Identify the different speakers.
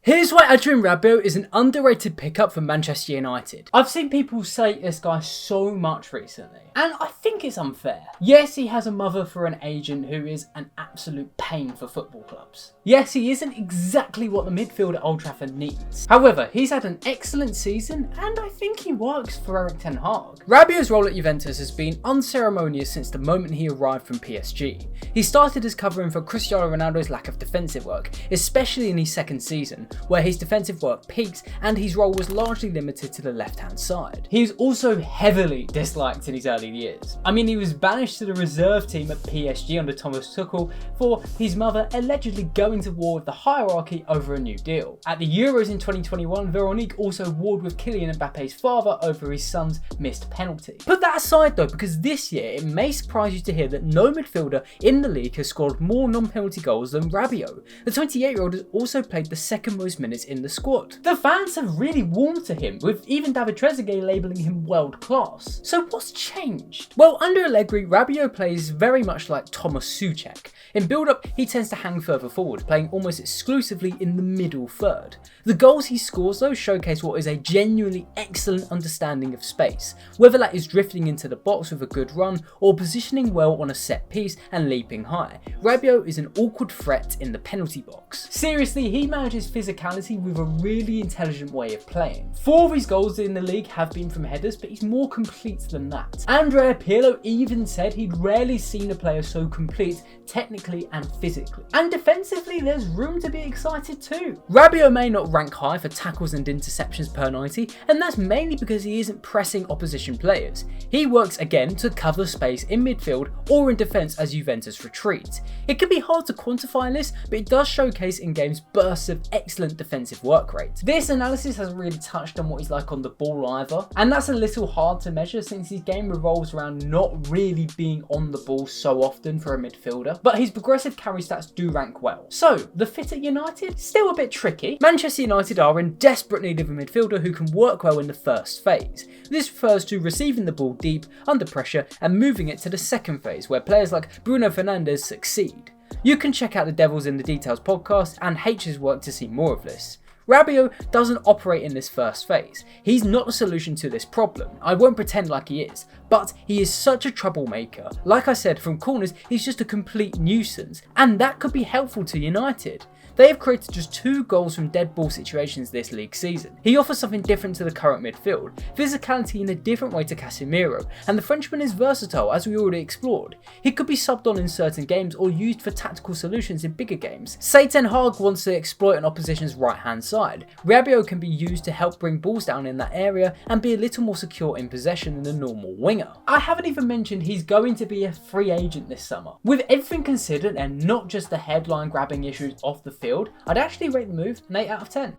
Speaker 1: Here's why Adrien Rabiot is an underrated pickup for Manchester United. I've seen people say this guy so much recently, and I think it's unfair. Yes, he has a mother for an agent who is an absolute pain for football clubs. Yes, he isn't exactly what the midfield at Old Trafford needs. However, he's had an excellent season, and I think he works for Erik ten Hag. Rabiot's role at Juventus has been unceremonious since the moment he arrived from PSG. He started as covering for Cristiano Ronaldo's lack of defensive work, especially in his second season, where his defensive work peaks and his role was largely limited to the left-hand side. He was also heavily disliked in his early years. I mean, he was banished to the reserve team at PSG under Thomas Tuchel for his mother allegedly going to war with the hierarchy over a new deal. At the Euros in 2021, Veronique also warred with Kylian Mbappe's father over his son's missed penalty. Put that aside though, because this year it may surprise you to hear that no midfielder in the league has scored more non-penalty goals than Rabiot. The 28-year-old has also played the second most minutes in the squad. The fans have really warmed to him, with even David Trezeguet labelling him world class. So what's changed? Well, under Allegri, Rabiot plays very much like Thomas Souček. In build-up, he tends to hang further forward, playing almost exclusively in the middle third. The goals he scores though showcase what is a genuinely excellent understanding of space, whether that is drifting into the box with a good run or positioning well on a set piece and leaping high. Rabiot is an awkward threat in the penalty box. Seriously, he manages physicality with a really intelligent way of playing. 4 of his goals in the league have been from headers, but he's more complete than that. Andrea Pirlo even said he'd rarely seen a player so complete technically and physically. And defensively, there's room to be excited too. Rabiot may not rank high for tackles and interceptions per 90, and that's mainly because he isn't pressing opposition players. He works again to cover space in midfield or in defence as Juventus retreat. It can be hard to quantify this, but it does showcase in games bursts of excellent defensive work rate. This analysis hasn't really touched on what he's like on the ball either, and that's a little hard to measure since his game revolves around not really being on the ball so often for a midfielder, but his progressive carry stats do rank well. So, the fit at United? Still a bit tricky. Manchester United are in desperate need of a midfielder who can work well in the first phase. This refers to receiving the ball deep, under pressure, and moving it to the second phase, where players like Bruno Fernandes succeed. You can check out the Devils in the Details podcast and H's work to see more of this. Rabiot doesn't operate in this first phase. He's not a solution to this problem. I won't pretend like he is, but he is such a troublemaker. Like I said, from corners, he's just a complete nuisance, and that could be helpful to United. They have created just 2 goals from dead ball situations this league season. He offers something different to the current midfield, physicality in a different way to Casemiro, and the Frenchman is versatile as we already explored. He could be subbed on in certain games or used for tactical solutions in bigger games. Say Ten Hag wants to exploit an opposition's right hand side. Rabiot can be used to help bring balls down in that area and be a little more secure in possession than a normal winger. I haven't even mentioned he's going to be a free agent this summer. With everything considered and not just the headline grabbing issues off the field, I'd actually rate the move an 8 out of 10.